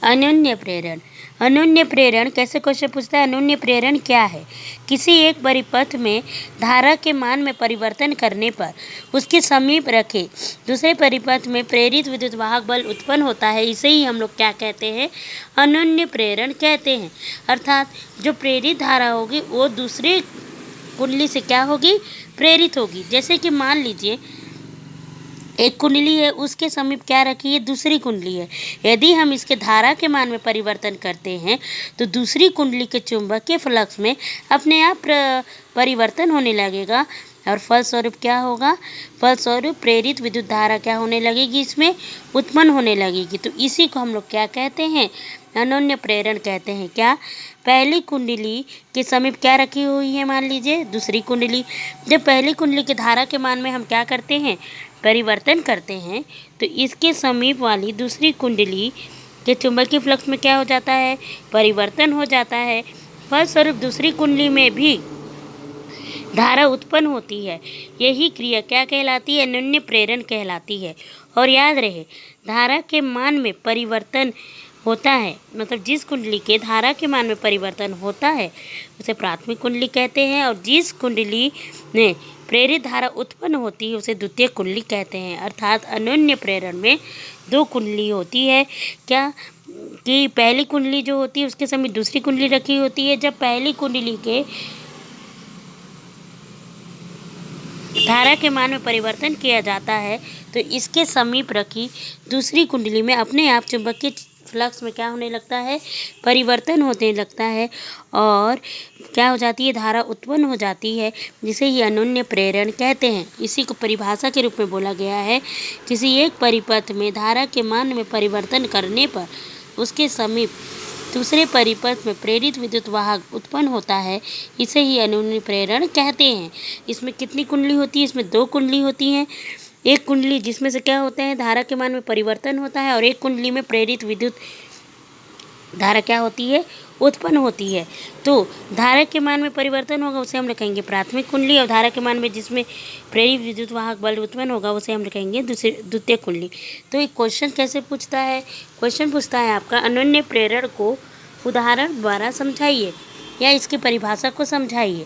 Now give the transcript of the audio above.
अनन्य प्रेरण। अनन्य प्रेरण कैसे क्वेश्चन पूछता है? अनन्य प्रेरण क्या है? किसी एक परिपथ में धारा के मान में परिवर्तन करने पर उसके समीप रखे दूसरे परिपथ में प्रेरित विद्युत वाहक बल उत्पन्न होता है। इसे ही हम लोग क्या कहते हैं? अनन्य प्रेरण कहते हैं। अर्थात जो प्रेरित धारा होगी वो दूसरी कुंडली से क्या होगी? प्रेरित होगी। जैसे कि मान लीजिए एक कुंडली है, उसके समीप क्या रखी है? दूसरी कुंडली है। यदि हम इसके धारा के मान में परिवर्तन करते हैं तो दूसरी कुंडली के चुंबकीय फ्लक्स में अपने आप परिवर्तन होने लगेगा और फलस्वरूप क्या होगा? फलस्वरूप प्रेरित विद्युत धारा क्या होने लगेगी? इसमें उत्पन्न होने लगेगी। तो इसी को हम लोग क्या कहते हैं? अनन्य प्रेरण कहते हैं। क्या? पहली कुंडली के समीप क्या रखी हुई है? मान लीजिए दूसरी कुंडली। जब पहली कुंडली के धारा के मान में हम क्या करते हैं? परिवर्तन करते हैं तो इसके समीप वाली दूसरी कुंडली के चुंबकीय फ्लक्स में क्या हो जाता है? परिवर्तन हो जाता है। फलस्वरूप दूसरी कुंडली में भी धारा उत्पन्न होती है। यही क्रिया क्या कहलाती है? अनन्य प्रेरण कहलाती है। और याद रहे, धारा के मान में परिवर्तन होता है, मतलब जिस कुंडली के धारा के मान में परिवर्तन होता है उसे प्राथमिक कुंडली कहते हैं, और जिस कुंडली में प्रेरित धारा उत्पन्न होती है उसे द्वितीय कुंडली कहते हैं। अर्थात अनन्य प्रेरण में दो कुंडली होती है। क्या? कि पहली कुंडली जो होती है उसके समीप दूसरी कुंडली रखी होती है। जब पहली कुंडली के धारा के मान में परिवर्तन किया जाता है तो इसके समीप रखी दूसरी कुंडली में अपने आप चुंबकीय फ्लक्स में क्या होने लगता है? परिवर्तन होने लगता है और क्या हो जाती है? धारा उत्पन्न हो जाती है, जिसे ये अनन्य प्रेरण कहते हैं। इसी को परिभाषा के रूप में बोला गया है। किसी एक परिपथ में धारा के मान में परिवर्तन करने पर उसके समीप दूसरे परिपथ में प्रेरित विद्युत वाहक उत्पन्न होता है। इसे ही अनन्य प्रेरण कहते हैं। इसमें कितनी कुंडली होती है? इसमें दो कुंडली होती हैं। एक कुंडली जिसमें से क्या होता है? धारा के मान में परिवर्तन होता है, और एक कुंडली में प्रेरित विद्युत धारा क्या होती है? उत्पन्न होती है। तो धारा के मान में परिवर्तन होगा उसे हम लिखेंगे प्राथमिक कुंडली, और धारा के मान में जिसमें प्रेरित विद्युत वाहक बल उत्पन्न होगा उसे हम लिखेंगे द्वितीय कुंडली। तो एक क्वेश्चन कैसे पूछता है? क्वेश्चन पूछता है आपका अनन्य प्रेरण को उदाहरण द्वारा समझाइए या इसकी परिभाषा को समझाइए।